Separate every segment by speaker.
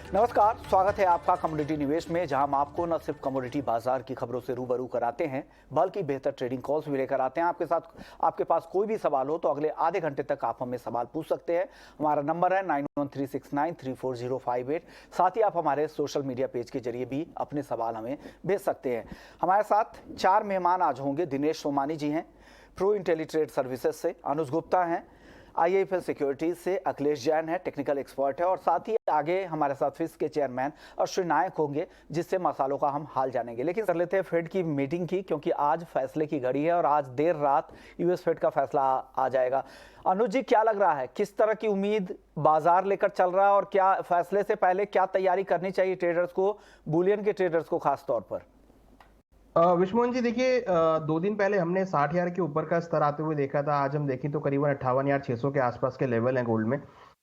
Speaker 1: नमस्कार, स्वागत है आपका कमोडिटी निवेश में, जहां हम आपको न सिर्फ कमोडिटी बाजार की खबरों से रूबरू कराते हैं बल्कि बेहतर ट्रेडिंग कॉल्स भी लेकर आते हैं। आपके पास कोई भी सवाल हो तो अगले आधे घंटे तक आप हमें सवाल पूछ सकते हैं। हमारा नंबर है 9136934058। साथ ही आप हमारे सोशल मीडिया पेज के जरिए भी अपने सवाल हमें भेज सकते हैं। हमारे साथ 4 मेहमान आज होंगे। दिनेश सोमानी जी हैं प्रो इंटेलीट्रेड सर्विसेज से, अनुज गुप्ता हैं IIFL सिक्योरिटीज से, अखिलेश जैन है टेक्निकल एक्सपर्ट है, और साथ ही आगे हमारे साथ फिस्क के चेयरमैन अश्विन नायक होंगे, जिससे मसालों का हम हाल जानेंगे। लेकिन कर लेते हैं फेड की मीटिंग की, क्योंकि आज फैसले की घड़ी है और आज देर रात US फेड का फैसला आ जाएगा। अनुज जी, क्या लग रहा है, किस तरह की उम्मीद बाजार लेकर चल रहा है और क्या फैसले से पहले क्या तैयारी करनी चाहिए ट्रेडर्स को, बुलियन के ट्रेडर्स को खास तौर पर?
Speaker 2: विश्वमोहन जी, देखिए 2 दिन पहले हमने 60,000 के ऊपर का स्तर आते हुए देखा था। आज हम देखें तो करीबन 58,600 के आसपास के लेवल हैं गोल्ड में।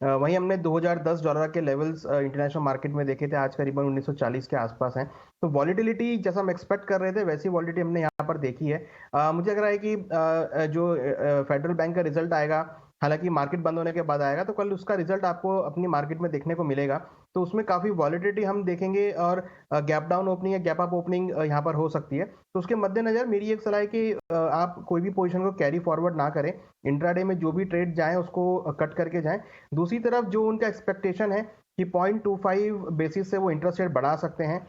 Speaker 2: वहीं हमने $2010 के लेवल्स इंटरनेशनल मार्केट में देखे थे, आज करीबन 1940 के आसपास हैं। तो वॉलिटिलिटी जैसा हम एक्सपेक्ट कर रहे थे वैसी वॉलिटिलिटी हमने यहाँ पर देखी है। मुझे लग रहा है कि जो फेडरल बैंक का रिजल्ट आएगा, हालांकि मार्केट बंद होने के बाद आएगा, तो कल उसका रिजल्ट आपको अपनी मार्केट में देखने को मिलेगा। तो उसमें काफी वॉलिटिलिटी हम देखेंगे और गैप डाउन ओपनिंग या गैप अप ओपनिंग यहाँ पर हो सकती है। तो उसके मद्देनजर मेरी एक सलाह है कि आप कोई भी पोजीशन को कैरी फॉरवर्ड ना करें। इंट्राडे में जो भी ट्रेड जाएं उसको कट करके जाएं। दूसरी तरफ जो उनका एक्सपेक्टेशन है कि 0.25 बेसिस से वो इंटरेस्ट रेट बढ़ा सकते हैं,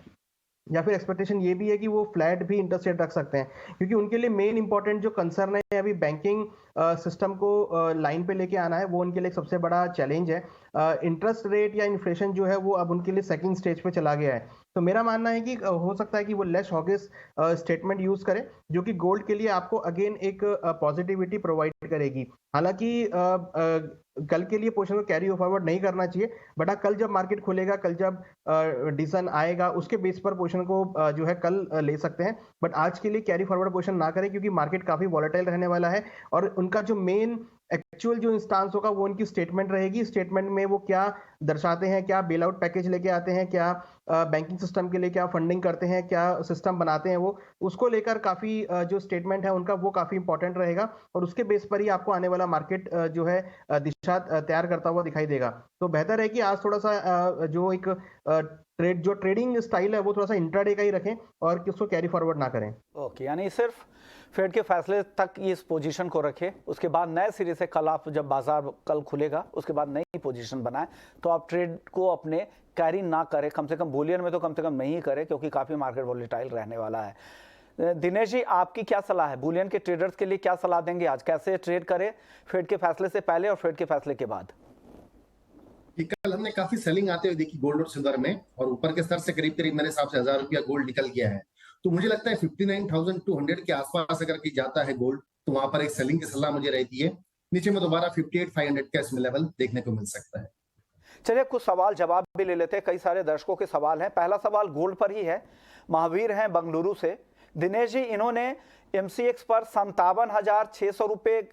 Speaker 2: या फिर एक्सपेक्टेशन ये भी है कि वो फ्लैट भी इंटरेस्ट रेट रख सकते हैं, क्योंकि उनके लिए मेन इंपॉर्टेंट जो कंसर्न है अभी बैंकिंग सिस्टम को लाइन पे लेके आना है, वो उनके लिए सबसे बड़ा चैलेंज है। इंटरेस्ट रेट या इन्फ्लेशन जो है वो अब उनके लिए सेकंड स्टेज पे चला गया है। तो मेरा मानना है कि हो सकता है कि वो लेस हॉकिश स्टेटमेंट यूज करें, जो कि गोल्ड के लिए आपको अगेन एक पॉजिटिविटी प्रोवाइड करेगी। हालांकि कल के लिए पोजीशन को कैरी फॉरवर्ड नहीं करना चाहिए, बट कल जब मार्केट खुलेगा, कल जब डिसीजन आएगा, उसके बेस पर पोजीशन को जो है कल ले सकते हैं। बट आज के लिए कैरी फॉरवर्ड पोजीशन ना करें, क्योंकि मार्केट काफी वॉलेटाइल रहने वाला है और उनका जो मेन एक्चुअल जो इंस्टांस होगा वो उनकी स्टेटमेंट रहेगी। स्टेटमेंट में वो क्या दर्शाते हैं, क्या बेल आउट पैकेज लेके आते हैं, क्या बैंकिंग सिस्टम के लिए क्या फंडिंग करते हैं, क्या सिस्टम बनाते हैं, वो उसको लेकर काफी जो स्टेटमेंट है उनका वो काफी इंपॉर्टेंट रहेगा, और उसके बेस पर ही आपको आने वाला मार्केट जो है दिशा तैयार करता हुआ दिखाई देगा। तो बेहतर है कि आज थोड़ा सा जो एक ट्रेडिंग स्टाइल है वो थोड़ा सा इंट्राडे का ही रखें और उसको कैरी फॉरवर्ड ना करें।
Speaker 1: ओके, यानी सिर्फ फेड के फैसले तक इस पोजीशन को रखें, उसके बाद नए सिरे से कल आप जब बाजार कल खुलेगा उसके बाद नई पोजीशन बनाएं, तो आप ट्रेड को अपने कैरी ना करें, कम से कम बुलियन में तो कम से कम नहीं करें, क्योंकि काफ़ी मार्केट वोलेटाइल रहने वाला है। दिनेश जी, आपकी क्या सलाह है, बुलियन के ट्रेडर्स के लिए क्या सलाह देंगे आज, कैसे ट्रेड करें फेड के फैसले से पहले और फेड के फैसले के बाद?
Speaker 3: कल हमने काफी सेलिंग आते हुए देखी गोल्ड और सिल्वर में, और ऊपर के स्तर से करीब करीब मेरे हिसाब से 1000 रुपया गोल्ड निकल गया है। तो मुझे लगता है 59,200 के आसपास अगर की जाता है गोल्ड, तो वहां पर एक सेलिंग की सलाह मुझे रहती है। नीचे में दोबारा 58,500 का इसमें लेवल देखने को मिल सकता है।
Speaker 1: चलिए कुछ सवाल जवाब भी ले लेते हैं, कई सारे दर्शकों के सवाल हैं। पहला सवाल गोल्ड पर ही है, महावीर हैं बंगलुरु से। दिनेश जी, इन्होंने MCX पर 57,600 रुपये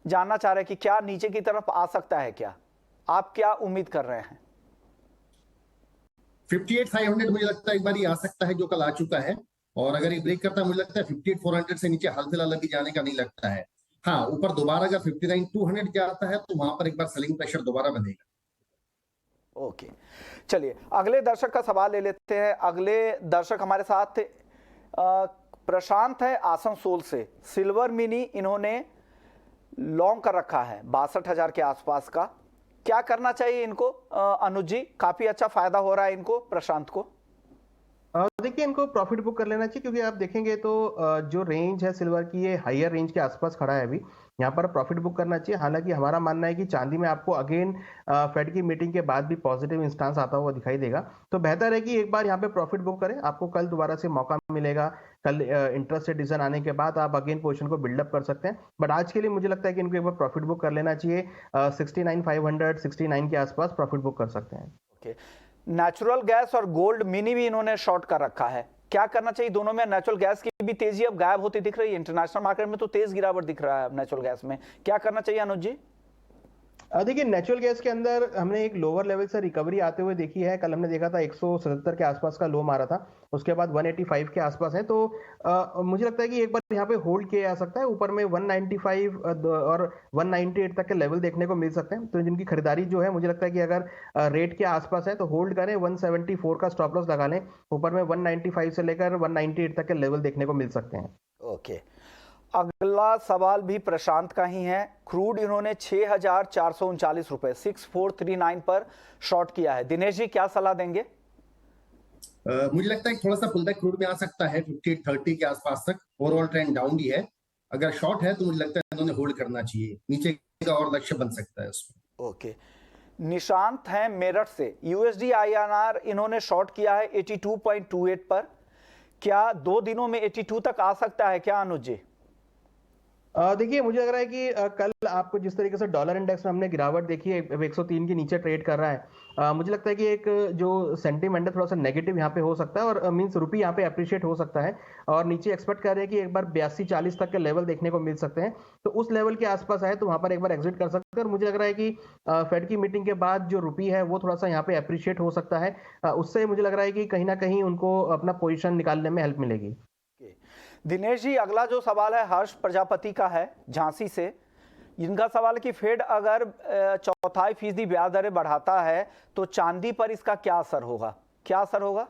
Speaker 1: जानना चाह रहे हैं कि क्या नीचे की तरफ आ सकता है, क्या आप क्या उम्मीद कर रहे हैं?
Speaker 3: 58,500 मुझे लगता है एक बार ही आ सकता है, जो कल आ चुका है, और अगर ये ब्रेक करता है मुझे लगता है 58,400 से नीचे हाल फिलहाल अभी जाने का नहीं लगता है। हाँ, ऊपर दोबारा अगर 59,200 जाता है तो वहां पर एक बार सेलिंग प्रेशर दोबारा बनेगा।
Speaker 1: ओके, चलिए अगले दर्शक का सवाल ले लेते हैं। अगले दर्शक हमारे साथ प्रशांत है आसनसोल से। सिल्वर मिनी इन्होंने लॉन्ग कर रखा है 62,000 के आसपास का, क्या करना चाहिए इनको? अनुज जी, काफी अच्छा फायदा हो रहा है इनको, प्रशांत को।
Speaker 2: देखिए, इनको प्रॉफिट बुक कर लेना चाहिए, क्योंकि आप देखेंगे तो जो रेंज है सिल्वर की, ये हायर रेंज के आसपास खड़ा है अभी। यहाँ पर प्रॉफिट बुक करना चाहिए। हालांकि हमारा मानना है कि चांदी में आपको अगेन फेड की मीटिंग के बाद भी पॉजिटिव इंस्टांस आता हुआ दिखाई देगा। तो बेहतर है कि एक बार यहाँ पे प्रॉफिट बुक करें, आपको कल दोबारा से मौका मिलेगा। कल इंटरेस्ट रेट डिसीजन आने के बाद आप अगेन पोजीशन को बिल्डअप कर सकते हैं, बट आज के लिए मुझे लगता है कि इनको एक बार प्रॉफिट बुक कर लेना चाहिए। 69,500 69 के आसपास प्रॉफिट बुक कर सकते हैं।
Speaker 1: ओके, नेचुरल गैस और गोल्ड मिनी भी इन्होंने शॉर्ट कर रखा है, क्या करना चाहिए दोनों में? नेचुरल गैस की भी तेजी अब गायब होती दिख रही है, इंटरनेशनल मार्केट में तो तेज गिरावट दिख रहा है नेचुरल गैस में, क्या करना चाहिए अनुज जी?
Speaker 2: देखिए नेचुरल गैस के अंदर हमने एक लोअर लेवल से रिकवरी आते हुए देखी है। कल हमने देखा था 177 के आसपास का लो मारा था, उसके बाद 185 के आसपास है। तो मुझे लगता है कि एक बार यहाँ पे होल्ड किया जा सकता है। ऊपर में 195 और 198 तक के लेवल देखने को मिल सकते हैं। तो जिनकी खरीदारी जो है, मुझे लगता है कि अगर रेट के आसपास है तो होल्ड करें, 174 का स्टॉप लॉस लगा लें। ऊपर में 195 से लेकर 198 तक के लेवल देखने को मिल सकते हैं।
Speaker 1: ओके, अगला सवाल भी प्रशांत का ही है। क्रूड इन्होंने 6,439 रुपए 6439 पर शॉर्ट किया है। दिनेश जी क्या सलाह देंगे?
Speaker 3: मुझे लगता है थोड़ा सा पुल बैक क्रूड में आ सकता है 5830 के आसपास तक। ओवरऑल ट्रेंड डाउन भी है। अगर शॉर्ट है तो मुझे लगता है इन्होंने होल्ड करना चाहिए, नीचे का और लक्ष्य बन सकता है उसमें।
Speaker 1: ओके, निशांत हैं मेरठ से। यूएसडी आईएनआर इन्होंने शॉर्ट किया है 82.28 पर। क्या 2 दिनों में 82 तक आ सकता है क्या अनुज जी?
Speaker 2: देखिए मुझे लग रहा है कि कल आपको जिस तरीके से डॉलर इंडेक्स में हमने गिरावट देखी है, 103 के नीचे ट्रेड कर रहा है। मुझे लगता है कि एक जो सेंटीमेंट है थोड़ा सा नेगेटिव यहाँ पे हो सकता है, और मींस रुपी यहाँ पे अप्रिशिएट हो सकता है। और नीचे एक्सपेक्ट कर रहे हैं कि एक बार 82-40 तक के लेवल देखने को मिल सकते हैं। तो उस लेवल के आसपास है तो वहां पर एक बार एग्जिट कर सकते हैं। और मुझे लग रहा है कि फेड की मीटिंग के बाद जो रुपी है वो थोड़ा सा यहाँ पे अप्रिशिएट हो सकता है। उससे मुझे लग रहा है कि कहीं ना कहीं उनको अपना पोजिशन निकालने में हेल्प मिलेगी।
Speaker 1: दिनेश जी अगला जो सवाल है हर्ष प्रजापति का है झांसी से। इनका सवाल है कि फेड अगर 0.25% ब्याज दरें बढ़ाता है तो चांदी पर इसका क्या असर होगा? क्या असर होगा?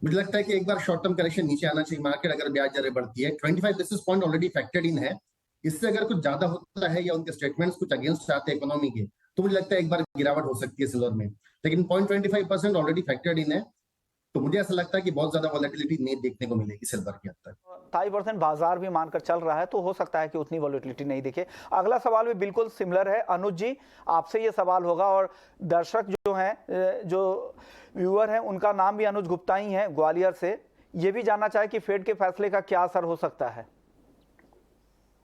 Speaker 3: मुझे लगता है कि एक बार शॉर्ट टर्म करेक्शन नीचे आना चाहिए मार्केट, अगर ब्याज दरें बढ़ती है। 25 बेसिस पॉइंट ऑलरेडी फैक्टर्ड इन है। इससे अगर कुछ ज्यादा होता है या उनके स्टेटमेंट्स कुछ अगेंस्ट आते हैं इकोनॉमी के, तो मुझे लगता है एक बार गिरावट हो सकती है सिल्वर में। लेकिन 0.25% ऑलरेडी फैक्टर्ड इन है, तो मुझे ऐसा लगता है कि बहुत ज्यादा वॉलेटिलिटी नहीं देखने को मिलेगी सिल्वर के हद तक।
Speaker 1: 2.5% बाजार भी मानकर चल रहा है तो हो सकता है कि उतनी वॉलेटिलिटी नहीं दिखे। अगला सवाल भी बिल्कुल सिमिलर है। अनुज जी आपसे ये सवाल होगा, और दर्शक जो हैं, जो व्यूअर हैं, उनका नाम भी अनुज गुप्ता ही है ग्वालियर से। ये भी जानना चाहे कि फेड के फैसले का क्या असर हो सकता है।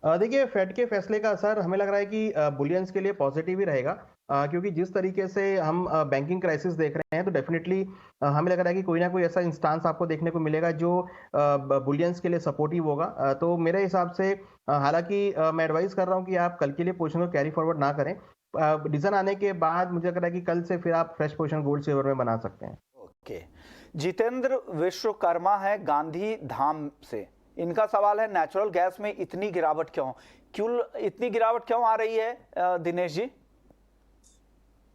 Speaker 2: देखिए फेड के फैसले का असर हमें लग रहा है कि बुलियंस के लिए पॉजिटिव ही रहेगा। क्योंकि जिस तरीके से हम बैंकिंग क्राइसिस देख रहे हैं, तो डेफिनेटली हमें लग रहा है कि कोई ना कोई ऐसा इंस्टांस आपको देखने को मिलेगा जो बुलियंस के लिए सपोर्टिव होगा। तो मेरे हिसाब से हालांकि मैं एडवाइस कर रहा हूं कि आप कल के लिए पोजीशन को कैरी फॉरवर्ड ना करें। डिसीजन आने के बाद मुझे लग रहा है कि कल से फिर आप फ्रेश पोजीशन गोल्ड सिल्वर में बना सकते हैं।
Speaker 1: ओके, जितेंद्र विश्वकर्मा है गांधी धाम से। इनका सवाल है नेचुरल गैस में इतनी गिरावट इतनी गिरावट क्यों आ रही है दिनेश जी?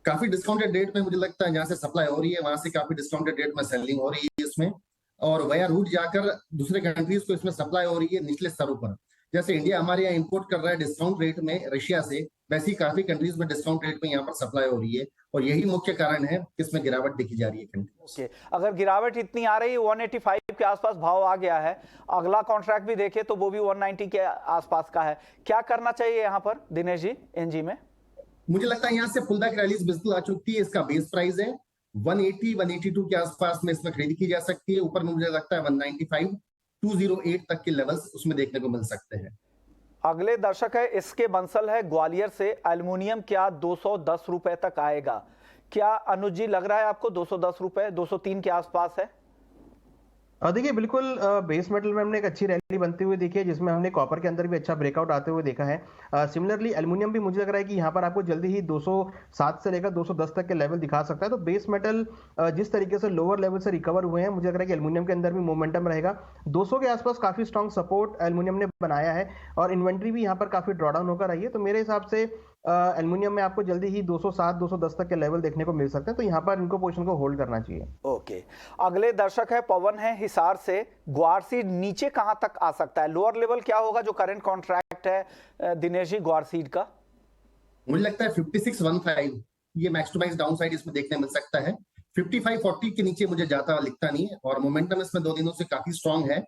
Speaker 3: काफी डिस्काउंटेड रेट में मुझे लगता है जहां से सप्लाई हो रही है वहां से काफी डिस्काउंटेड रेट में सेलिंग हो रही है इसमें, और वया रूट जाकर दूसरे कंट्रीज को इसमें सप्लाई हो रही है निचले स्तरों पर। जैसे इंडिया हमारे यहाँ इंपोर्ट कर रहा है डिस्काउंट रेट में रशिया से, वैसे ही काफी कंट्रीज में डिस्काउंट रेट में यहाँ पर सप्लाई हो रही है, और यही मुख्य कारण है कि इसमें गिरावट देखी जा रही है कंट्रीज।
Speaker 1: ओके, अगर गिरावट इतनी आ रही है, 185 के आसपास भाव आ गया है, अगला कॉन्ट्रैक्ट भी देखे तो वो भी 190 के आसपास का है, क्या करना चाहिए यहाँ पर दिनेश जी एनजी में?
Speaker 3: मुझे लगता है यहाँ से पुल बैक रैलीज बिल्कुल आ चुकी है। इसका बेस प्राइस है 180 182 के आसपास में इसमें खरीदी की जा सकती है। ऊपर में मुझे लगता है 195 208 तक के लेवल्स उसमें देखने को मिल सकते हैं।
Speaker 1: अगले दर्शक है इसके बंसल है ग्वालियर से। एल्युमिनियम क्या 210 रुपए तक आएगा? क्या अनुज जी लग रहा है आपको 210 रुपए 203 के आसपास है?
Speaker 2: देखिए बिल्कुल बेस मेटल में हमने एक अच्छी रैली बनती हुई देखी है, जिसमें हमने कॉपर के अंदर भी अच्छा ब्रेकआउट आते हुए देखा है। सिमिलरली एल्युमिनियम भी मुझे लग रहा है कि यहाँ पर आपको जल्दी ही 207 से लेकर 210 तक के लेवल दिखा सकता है। तो बेस मेटल जिस तरीके से लोअर लेवल से रिकवर हुए हैं, मुझे लग रहा है कि एल्युमिनियम के अंदर भी मोमेंटम रहेगा। 200 के आसपास काफी स्ट्रॉन्ग सपोर्ट एल्युमिनियम ने बनाया है, और इन्वेंट्री भी यहाँ पर काफी ड्रॉडाउन होकर आई है। तो मेरे हिसाब से एल्युमिनियम में आपको जल्दी ही 207 210 तक के लेवल देखने को मिल सकते हैं। तो यहाँ पर इनको पोजीशन को होल्ड करना चाहिए।
Speaker 1: ओके, अगले दर्शक है पवन है हिसार से। ग्वारसीड नीचे कहां तक आ सकता है? लोअर लेवल क्या होगा जो करंट कॉन्ट्रैक्ट है दिनेश जी ग्वारसीड का?
Speaker 3: मुझे लगता है 5615 ये max to max downside इसमें देखने मिल सकता है। 5540 के नीचे मुझे जाता लिखता नहीं है, और मोमेंटम इसमें 2 दिनों से काफी स्ट्रांग है।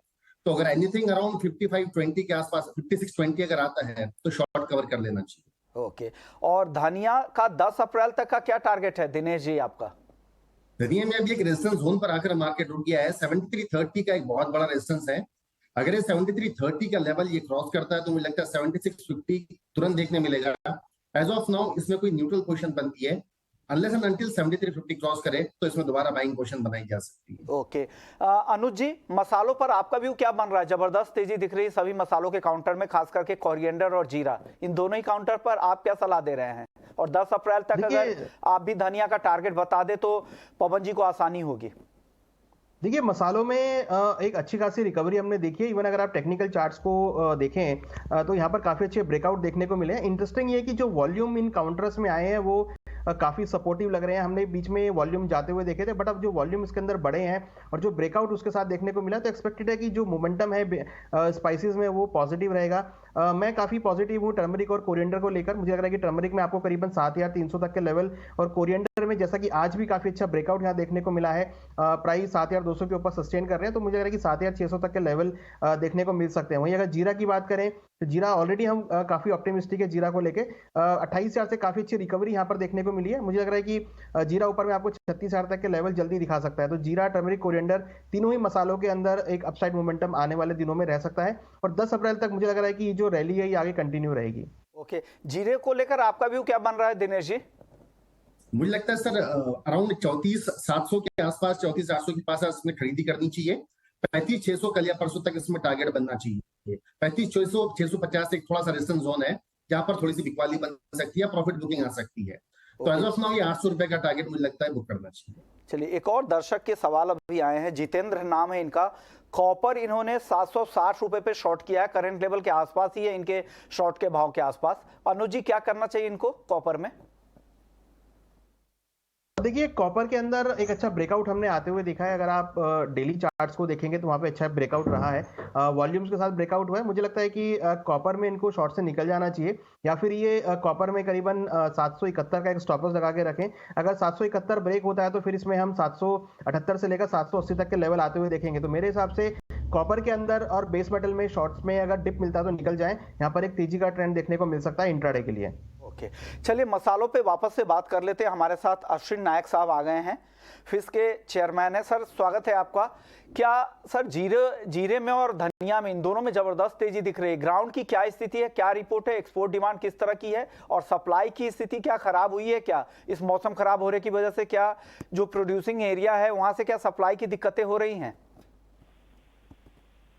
Speaker 3: तो अगर एनीथिंग अराउंड 5520 के आसपास 5620 अगर आता है तो शॉर्ट कवर कर लेना चाहिए।
Speaker 1: ओके, और धनिया का 10 अप्रैल तक का क्या टारगेट है दिनेश जी आपका?
Speaker 3: धनिया में अभी एक रेजिस्टेंस जोन पर आकर मार्केट रुक गया है। 7330 का एक बहुत बड़ा रेजिस्टेंस है। अगर ये 7330 का लेवल ये क्रॉस करता है तो मुझे लगता है 7650 तुरंत देखने मिलेगा। एज ऑफ नाउ इसमें कोई न्यूट्रल पोजीशन बनती है, अनलेस एंड अनटिल 7350 क्रॉस करे तो इसमें दोबारा बाइंग पोजीशन बनाई जा सकती है।
Speaker 1: ओके, अनुज जी मसालों पर आपका व्यू क्या बन रहा है? जबरदस्त तेजी दिख रही है सभी मसालों के काउंटर में, खास करके कोरिएंडर और जीरा, इन दोनों ही काउंटर पर आप क्या सलाह दे रहे हैं? और 10 अप्रैल तक अगर आप भी धनिया का टारगेट बता दे तो पवन जी को आसानी होगी।
Speaker 2: देखिए मसालों में एक अच्छी खासी रिकवरी हमने देखी है। इवन अगर आप टेक्निकल चार्ट्स को देखें तो यहाँ पर काफी अच्छे ब्रेकआउट देखने को मिले हैं। इंटरेस्टिंग ये है कि जो वॉल्यूम इन काउंटर्स में आए हैं वो काफी सपोर्टिव लग रहे हैं। हमने बीच में वॉल्यूम जाते हुए देखे थे, बट अब जो वॉल्यूम इसके अंदर बड़े हैं और जो ब्रेकआउट उसके साथ देखने को मिला, तो एक्सपेक्टेड है कि जो मोमेंटम है स्पाइसेस में वो पॉजिटिव रहेगा। मैं काफी पॉजिटिव हूँ टर्मरिक और कोरिएंडर को लेकर। मुझे लग रहा है कि टर्मरिक में आपको करीबन 7300 तक के लेवल, और कोरिएंडर में जैसा कि आज भी काफी अच्छा ब्रेकआउट यहाँ देखने को मिला है, प्राइस 7200 के ऊपर सस्टेन कर रहे हैं, तो मुझे लग रहा है कि 7600 तक के लेवल देखने को मिल सकते हैं। वहीं अगर जीरा की बात करें तो जीरा ऑलरेडी हम काफी ऑप्टिमिस्टिक है जीरा को लेके। 28,000 से काफी अच्छी रिकवरी यहाँ पर देखने को मिली है। मुझे लग रहा है कि जीरा ऊपर में आपको 36,000 तक के लेवल जल्दी दिखा सकता है। तो जीरा, टर्मरिक, कोरिएंडर तीनों ही मसालों के अंदर एक अपसाइड मोमेंटम आने वाले दिनों में रह सकता है, और 10 अप्रैल तक मुझे लग रहा है कि जो रैली है ये आगे कंटिन्यू रहेगी।
Speaker 1: ओके, जीरे को लेकर आपका व्यू क्या बन रहा है दिनेश जी?
Speaker 3: मुझे लगता है सर अराउंड 34,700 के आसपास, 34,800 के पास इसमें खरीदी करनी चाहिए। 35,600 कल या परसों तक इसमें टारगेट बनना चाहिए। 35,600 650 एक थोड़ा सा रेजिस्टेंस जोन है जहां पर थोड़ी सी बिकवाली बन सकती है, प्रॉफिट बुकिंग आ सकती है। तो एज ऑफ नाउ ये 800 रुपए का टारगेट मुझे लगता है बुक करना चाहिए।
Speaker 1: चलिए, एक और दर्शक के सवाल अभी आए हैं। जितेंद्र नाम है इनका। कॉपर इन्होंने 760 रुपए पे शॉर्ट किया है, करंट लेवल के आसपास ही है इनके शॉर्ट के भाव के आसपास। अनुज जी, क्या करना चाहिए इनको कॉपर में?
Speaker 2: देखिए कॉपर के अंदर एक अच्छा ब्रेकआउट हमने आते हुए देखा है। अगर आप डेली चार्ट्स को देखेंगे तो वहां पे अच्छा ब्रेकआउट रहा है, वॉल्यूम्स के साथ ब्रेकआउट हुआ है। मुझे लगता है कि कॉपर में इनको शॉर्ट से निकल जाना चाहिए, या फिर ये कॉपर में करीबन 771 का एक स्टॉप लॉस लगा के रखें। अगर 771 ब्रेक होता है तो फिर इसमें हम 778 से लेकर 780 तक के लेवल आते हुए देखेंगे। तो मेरे हिसाब से कॉपर के अंदर और बेस मेटल में शॉर्ट्स में अगर डिप मिलता है तो निकल जाए। यहाँ पर एक तेजी का ट्रेंड देखने को मिल सकता है इंट्राडे के लिए।
Speaker 1: ओके, चलिए मसालों पे वापस से बात कर लेते हैं। हमारे साथ अश्विन नायक साहब आ गए हैं, फिश के चेयरमैन है। सर, स्वागत है आपका। क्या सर जीरे में और धनिया में, इन दोनों में जबरदस्त तेजी दिख रही है? ग्राउंड की क्या स्थिति है, क्या रिपोर्ट है? एक्सपोर्ट डिमांड किस तरह की है, और सप्लाई की स्थिति क्या खराब हुई है क्या इस मौसम खराब होने की वजह से? क्या जो प्रोड्यूसिंग एरिया है वहां से क्या सप्लाई की दिक्कतें हो रही हैं?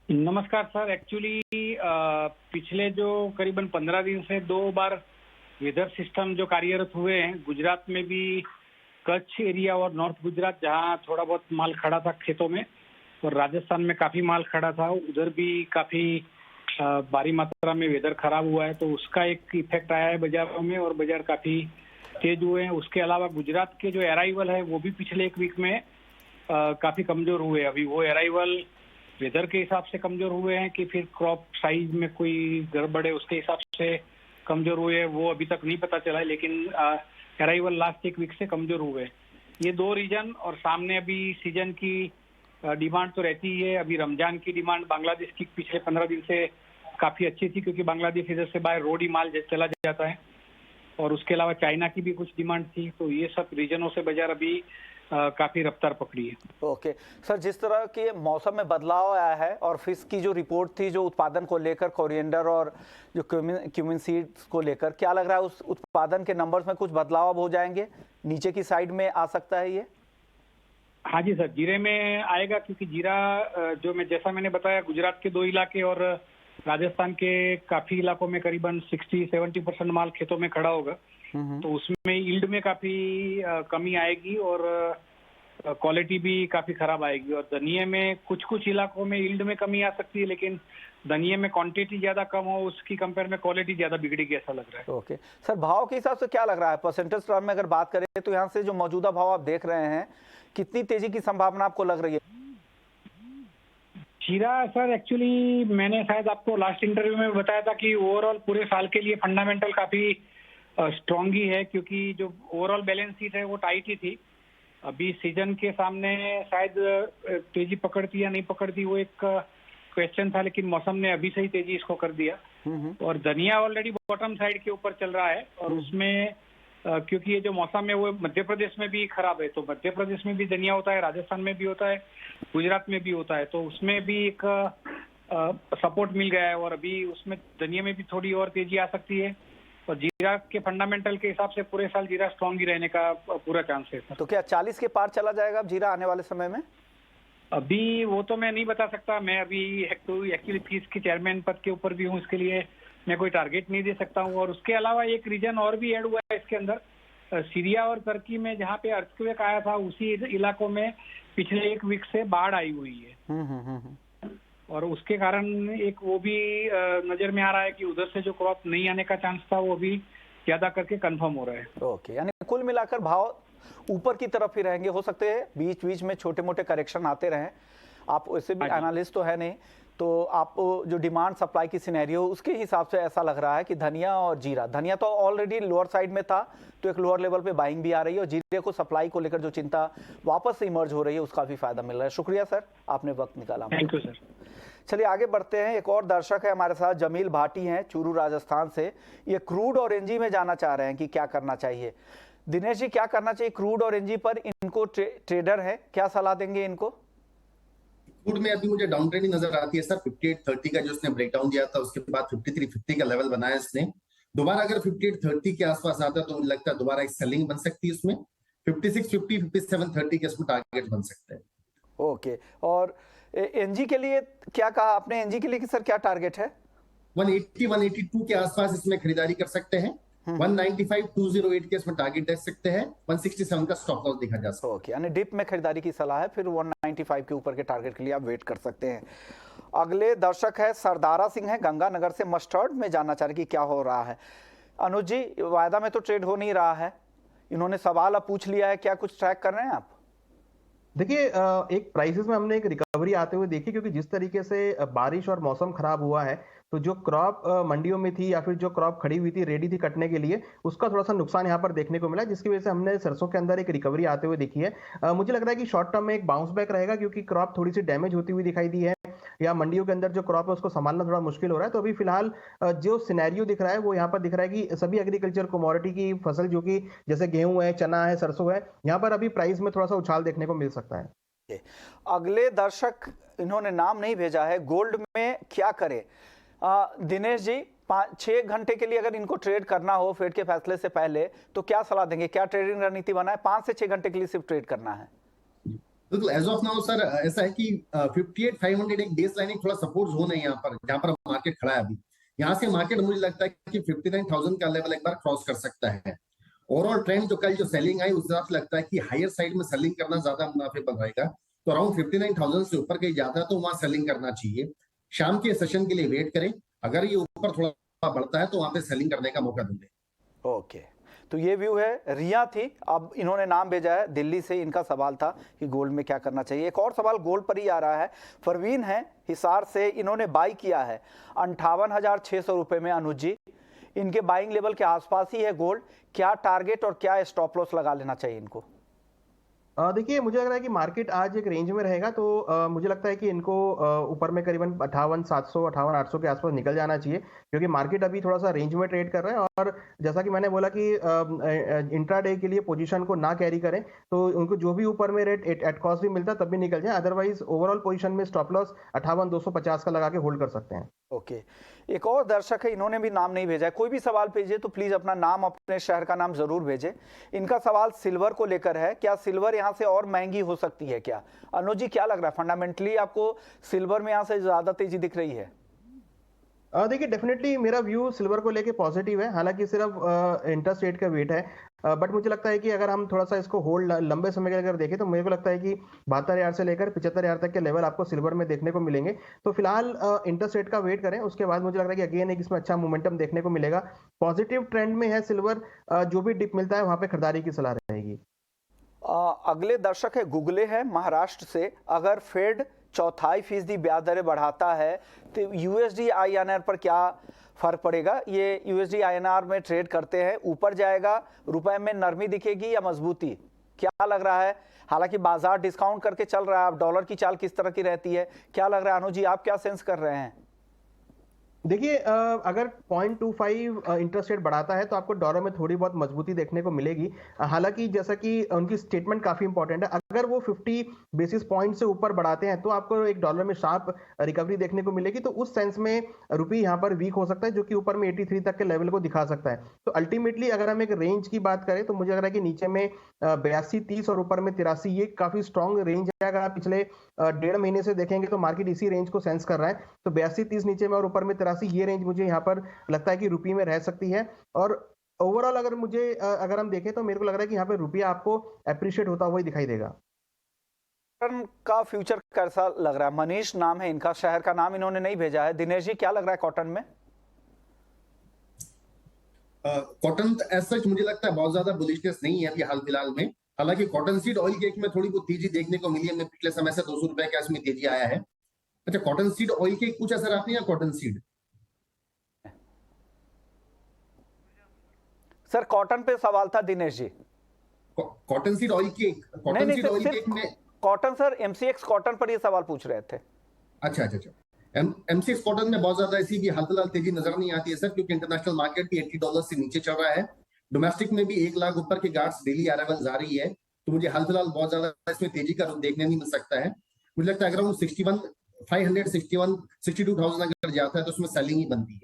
Speaker 4: नमस्कार सर। एक्चुअली पिछले जो करीबन 15 दिन से 2 बार वेदर सिस्टम जो कार्यरत हुए हैं, गुजरात में भी कच्छ एरिया और नॉर्थ गुजरात जहां थोड़ा बहुत माल खड़ा था खेतों में, और राजस्थान में काफी माल खड़ा था, उधर भी काफी भारी मात्रा में वेदर खराब हुआ है। तो उसका एक इफेक्ट आया है बाजारों में, और बाजार काफी तेज हुए हैं। उसके अलावा गुजरात के जो अराइवल है वो भी पिछले एक वीक में काफी कमजोर हुए। अभी वो अराइवल वेदर के हिसाब से कमजोर हुए हैं कि फिर क्रॉप साइज में कोई गड़बड़ है उसके हिसाब से कमजोर हुए, वो अभी तक नहीं पता चला है, लेकिन अराइवल लास्ट एक वीक से कमजोर हुए। ये 2 रीजन, और सामने अभी सीजन की डिमांड तो रहती ही है। अभी रमजान की डिमांड बांग्लादेश की पिछले 15 दिन से काफी अच्छी थी, क्योंकि बांग्लादेश इधर से बाय रोड ही माल चला जाता है, और उसके अलावा चाइना की भी कुछ डिमांड थी। तो ये सब रीजनों से बाजार अभी काफी रफ्तार पकड़ी है।
Speaker 1: ओके सर, जिस तरह के मौसम में बदलाव आया है, और फिश की जो रिपोर्ट थी जो उत्पादन को लेकर, कोरिएंडर और जो क्यूमिन सीड्स को लेकर, क्या लग रहा है उस उत्पादन के नंबर्स में कुछ बदलाव अब हो जाएंगे, नीचे की साइड में आ सकता है ये?
Speaker 4: हाँ जी सर, जीरे में आएगा, क्योंकि जीरा जो जैसा मैंने बताया, गुजरात के 2 इलाके और राजस्थान के काफी इलाकों में करीबन 60-70% माल खेतों में खड़ा होगा। तो उसमें यील्ड में काफी कमी आएगी, और क्वालिटी भी काफी खराब आएगी। और धनिये में कुछ इलाकों में यील्ड में कमी आ सकती है, लेकिन धनिये में क्वांटिटी ज्यादा कम हो, उसकी कंपेयर में क्वालिटी ज्यादा बिगड़ेगी, ऐसा लग रहा है।
Speaker 1: ओके सर, भाव के हिसाब से क्या लग रहा है? परसेंटेज टर्म में अगर बात करें तो यहाँ से जो मौजूदा भाव आप देख रहे हैं, कितनी तेजी की संभावना आपको लग रही है?
Speaker 4: जीरा सर, एक्चुअली मैंने शायद आपको लास्ट इंटरव्यू में बताया था कि ओवरऑल पूरे साल के लिए फंडामेंटल काफी स्ट्रॉन्ग ही है, क्योंकि जो ओवरऑल बैलेंस शीट है वो टाइट ही थी। अभी सीजन के सामने शायद तेजी पकड़ती या नहीं पकड़ती वो एक क्वेश्चन था, लेकिन मौसम ने अभी से ही तेजी इसको कर दिया। और धनिया ऑलरेडी बॉटम साइड के ऊपर चल रहा है, और उसमें क्योंकि ये जो मौसम है वो मध्य प्रदेश में भी खराब है, तो मध्य प्रदेश में भी धनिया होता है, राजस्थान में भी होता है, गुजरात में भी होता है, तो उसमें भी एक सपोर्ट मिल गया है, और अभी उसमें धनिया में भी थोड़ी और तेजी आ सकती है। और जीरा के फंडामेंटल के हिसाब से पूरे साल जीरा स्ट्रॉन्ग ही रहने का पूरा चांस है।
Speaker 1: तो क्या 40 के पार चला जाएगा अब जीरा आने वाले समय में?
Speaker 4: अभी वो तो मैं नहीं बता सकता। मैं अभी एक्चुअली फीस के चेयरमैन पद के ऊपर भी हूँ, इसके लिए मैं कोई टारगेट नहीं दे सकता हूँ। और उसके अलावा एक रीजन और भी ऐड हुआ है इसके अंदर, सीरिया और तुर्की में जहाँ पे अर्थक्वेक आया था उसी इलाकों में पिछले एक वीक से बाढ़ आई हुई है। और उसके कारण एक वो भी नजर में आ रहा है कि उधर से जो क्रॉप नहीं आने का चांस था वो भी ज्यादा करके कंफर्म हो रहा है।
Speaker 1: ओके, यानी कुल मिलाकर भाव ऊपर की तरफ ही रहेंगे। हो सकते हैं बीच बीच में छोटे मोटे करेक्शन आते रहें। आप वैसे भी एनालिस्ट तो है नहीं, तो आप जो डिमांड सप्लाई की सिनेरियो उसके हिसाब से ऐसा लग रहा है कि धनिया और जीरा, धनिया तो ऑलरेडी लोअर साइड में था तो एक लोअर लेवल पे बाइंग भी आ रही है, और जीरे को सप्लाई को लेकर जो चिंता वापस से इमर्ज हो रही है उसका भी फायदा मिल रहा है। शुक्रिया सर, आपने वक्त निकाला।
Speaker 4: Thank you sir.
Speaker 1: चलिए आगे बढ़ते हैं। एक और दर्शक है हमारे साथ, जमील भाटी हैं चूरू राजस्थान से। ये क्रूड और एनजी में जाना चाह रहे हैं कि क्या करना चाहिए। दिनेश जी, क्या करना चाहिए क्रूड और एनजी पर? इनको ट्रेडर है, क्या सलाह देंगे इनको?
Speaker 3: क्रूड में अभी मुझे डाउन ट्रेंडिंग नजर आती है सर। 58.30 का जो उसने ब्रेकडाउन दिया था उसके बाद 53.50 का लेवल बनाया इसने। दोबारा अगर 58.30 के आसपास आता है तो मुझे लगता है दोबारा एक सेलिंग बन सकती है उसमें। 56.50 57.30 के इसमें टारगेट बन सकते हैं।
Speaker 1: ओके, और एनजी के लिए क्या कहा आपने? एनजी के लिए कि सर क्या टारगेट है?
Speaker 3: 180 182 के आसपास इसमें खरीदारी कर सकते हैं। 195 208 के इसमें टारगेट देख सकते हैं। 167 का स्टॉप लॉस देखा जा सकता है।
Speaker 1: ओके, यानी डिप में खरीदारी की सलाह है, फिर 195 के ऊपर के टारगेट के लिए आप वेट कर सकते हैं। अगले दर्शक है सरदारा सिंह है गंगानगर से, मस्टर्ड में जानना चाह रहे कि क्या हो रहा है। अनुज जी, वायदा में तो ट्रेड हो नहीं रहा है, इन्होंने सवाल अब पूछ लिया है, क्या कुछ ट्रैक कर रहे हैं आप?
Speaker 2: देखिए, एक प्राइसेस में हमने एक रिकवरी आते हुए देखी, क्योंकि जिस तरीके से बारिश और मौसम खराब हुआ है तो जो क्रॉप मंडियों में थी या फिर जो क्रॉप खड़ी हुई थी रेडी थी कटने के लिए, उसका थोड़ा सा नुकसान यहाँ पर देखने को मिला, जिसकी वजह से हमने सरसों के अंदर एक रिकवरी आते हुए देखी है। मुझे लग रहा है कि शॉर्ट टर्म में एक बाउंस बैक रहेगा, क्योंकि क्रॉप थोड़ी सी डैमेज होती हुई दिखाई दी है, या मंडियों के अंदर जो क्रॉप है उसको संभालना थोड़ा मुश्किल हो रहा है। तो अभी फिलहाल जो सिनेरियो दिख रहा है वो यहाँ पर दिख रहा है कि सभी एग्रीकल्चर कमोडिटी की फसल जो कि जैसे गेहूं है, चना है, सरसों है, यहाँ पर अभी प्राइस में थोड़ा सा उछाल देखने को मिल सकता है।
Speaker 1: अगले दर्शक, इन्होंने नाम नहीं भेजा है, गोल्ड में क्या करें? दिनेश जी, 5-6 घंटे के लिए अगर इनको ट्रेड करना हो फेड के फैसले से पहले तो क्या सलाह देंगे? क्या ट्रेडिंग रणनीति बनाए? 5 से 6 घंटे के लिए सिर्फ ट्रेड करना है।
Speaker 3: बिल्कुल, एज ऑफ नाउ सर ऐसा है कि 58,500 एक बेस लाइन, थोड़ा सपोर्ट जोन है यहाँ पर, जहाँ पर मार्केट खड़ा है अभी। यहाँ से मार्केट मुझे लगता है कि 59,000 का लेवल एक बार क्रॉस कर सकता है। ओवरऑल ट्रेंड जो कल जो सेलिंग आई उस हिसाब से लगता है कि हायर साइड में सेलिंग करना ज्यादा मुनाफेबल रहेगा। तो अराउंड 59,000 से ऊपर कहीं जाता है तो वहां सेलिंग करना चाहिए। शाम के सेशन के लिए वेट करें, अगर ये ऊपर थोड़ा बढ़ता है तो वहां पे सेलिंग करने का मौका देंगे।
Speaker 1: ओके, तो ये व्यू है। रिया थी, अब इन्होंने नाम भेजा है दिल्ली से, इनका सवाल था कि गोल्ड में क्या करना चाहिए। एक और सवाल गोल्ड पर ही आ रहा है, परवीन है हिसार से, इन्होंने बाई किया है 58,600 रुपए में। अनुज जी, इनके बाइंग लेवल के आसपास ही है गोल्ड, क्या टारगेट और क्या स्टॉप लॉस लगा लेना चाहिए इनको?
Speaker 2: देखिए, मुझे लग रहा है कि मार्केट आज एक रेंज में रहेगा, तो मुझे लगता है कि इनको ऊपर में करीबन 58,700 58,800 के आसपास निकल जाना चाहिए, क्योंकि मार्केट अभी थोड़ा सा रेंज में ट्रेड कर रहा है। और जैसा कि मैंने बोला कि इंट्राडे के लिए पोजीशन को ना कैरी करें, तो उनको जो भी ऊपर में रेट एट कॉस्ट भी मिलता है तब भी निकल जाए, अदरवाइज ओवरऑल पोजीशन में स्टॉप लॉस 58,250 का लगा के होल्ड कर सकते हैं।
Speaker 1: ओके, एक और दर्शक है, इन्होंने भी नाम नहीं भेजा है। कोई भी सवाल भेजे तो प्लीज अपना नाम, अपने शहर का नाम जरूर भेजें। इनका सवाल सिल्वर को लेकर है, क्या सिल्वर यहां से और महंगी हो सकती है क्या? अनुज जी, क्या लग रहा है, फंडामेंटली आपको सिल्वर में यहां से ज्यादा तेजी दिख रही है?
Speaker 2: देखिए, डेफिनेटली मेरा व्यू सिल्वर को लेके पॉजिटिव है, हालांकि सिर्फ इंटरेस्ट रेट का वेट है, बट मुझे लगता है कि अगर हम थोड़ा सा इसको होल्ड लंबे समय के अगर देखें तो मुझे को लगता है कि 72,000 से लेकर 75,000 तक के लेवल आपको सिल्वर में देखने को मिलेंगे। तो फिलहाल इंटरेस्ट रेट का वेट करें, उसके बाद मुझे लग रहा है कि अगेन एक इसमें अच्छा मोमेंटम देखने को मिलेगा। पॉजिटिव ट्रेंड में है सिल्वर, जो भी डिप मिलता है वहां पे खरीदारी की सलाह रहेगी।
Speaker 1: अगले दर्शक है गुगले है महाराष्ट्र से, अगर फेड 0.25% ब्याज दरें बढ़ाता है तो यूएसडी आईएनआर पर क्या फर्क पड़ेगा? ये यूएसडी आईएनआर में ट्रेड करते हैं, ऊपर जाएगा, रुपए में नरमी दिखेगी या मजबूती, क्या लग रहा है? हालांकि बाजार डिस्काउंट करके चल रहा है, अब डॉलर की चाल किस तरह की रहती है, क्या लग रहा है? अनुज जी, आप क्या सेंस कर रहे हैं?
Speaker 2: देखिए, अगर 0.25 इंटरेस्ट रेट बढ़ाता है तो आपको डॉलर में थोड़ी बहुत मजबूती देखने को मिलेगी। हालांकि जैसा कि उनकी स्टेटमेंट काफी इंपॉर्टेंट है, अगर वो 50 बेसिस पॉइंट से ऊपर बढ़ाते हैं तो आपको एक डॉलर में शार्प रिकवरी देखने को मिलेगी। तो उस सेंस में रुपये यहाँ पर वीक हो सकता है, जो कि ऊपर में 83 तक के लेवल को दिखा सकता है। तो अल्टीमेटली अगर हम एक रेंज की बात करें तो मुझे लग रहा है कि नीचे में 82.30 और ऊपर में 83, ये काफी स्ट्रॉन्ग रेंज है। अगर आप पिछले 1.5 महीने से देखेंगे तो मार्केट इसी रेंज को सेंस कर रहा है। तो 82.30 नीचे में और ऊपर में 83 85 ये रेंज मुझे यहाँ पर लगता है कि रुपये में रह सकती है। और ओवरऑल अगर हम देखें तो मेरे को लग रहा है कि यहाँ पे रुपया आपको अप्रिशिएट होता हुआ ही दिखाई देगा।
Speaker 1: कॉटन का फ्यूचर कैसा लग रहा है? मनीष नाम है इनका, शहर का नाम इन्होंने नहीं भेजा है। दिनेश जी, क्या लग रहा है कॉटन में?
Speaker 3: कॉटन एज सच मुझे लगता है बहुत ज्यादा बुलिशनेस नहीं है अभी हाल फिलहाल में। हालांकि कॉटन सीड ऑयल केक में थोड़ी बहुत तेजी देखने को मिली है, हमने पिछले समय से 200 रुपए का इसमें तेजी आया है। अच्छा, कॉटन सीड ऑयल केक कुछ असर आते हैं या कॉटन सीड?
Speaker 1: सर कॉटन पे सवाल था Dinesh ji.
Speaker 3: Cotton seed oil cake, cotton seed oil cake में
Speaker 1: कॉटन सर, एमसीएक्स कॉटन पर ये सवाल पूछ रहे थे।
Speaker 3: अच्छा अच्छा अच्छा, एमसीएक्स कॉटन में बहुत ज्यादा ऐसी भी हाल फिलहाल तेजी नजर नहीं आती है सर, क्योंकि इंटरनेशनल मार्केट भी $80 से नीचे चल रहा है। डोमेस्टिक में भी 1 लाख ऊपर के गार्ड्स डेली अराइवल आ रही है, तो मुझे हाल फिलहाल बहुत ज्यादा इसमें तेजी का रुख देखने नहीं मिल सकता है। मुझे लगता है अगर वो 62,000 अगर जाता है तो उसमें सेलिंग ही बनती है।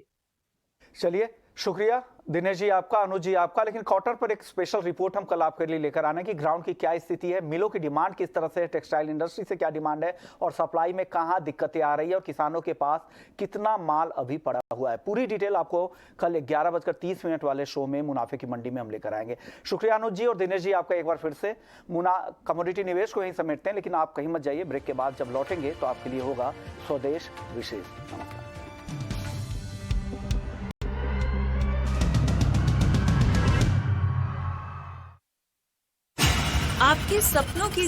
Speaker 1: चलिए, शुक्रिया दिनेश जी आपका, अनुज जी आपका। लेकिन कॉटन पर एक स्पेशल रिपोर्ट हम कल आपके लिए लेकर आने की, ग्राउंड की क्या स्थिति है, मिलों की डिमांड किस तरह से है, टेक्सटाइल इंडस्ट्री से क्या डिमांड है और सप्लाई में कहां दिक्कतें आ रही है और किसानों के पास कितना माल अभी पड़ा हुआ है। पूरी डिटेल आपको कल 11:30 वाले शो में मुनाफे की मंडी में हम लेकर आएंगे। शुक्रिया अनुज जी और दिनेश जी आपका एक बार फिर से। कमोडिटी निवेश को यहीं समेटते हैं, लेकिन आप कहीं मत जाइए। ब्रेक के बाद जब लौटेंगे तो आपके लिए होगा स्वदेश विशेष। नमस्कार।
Speaker 5: आपके सपनों की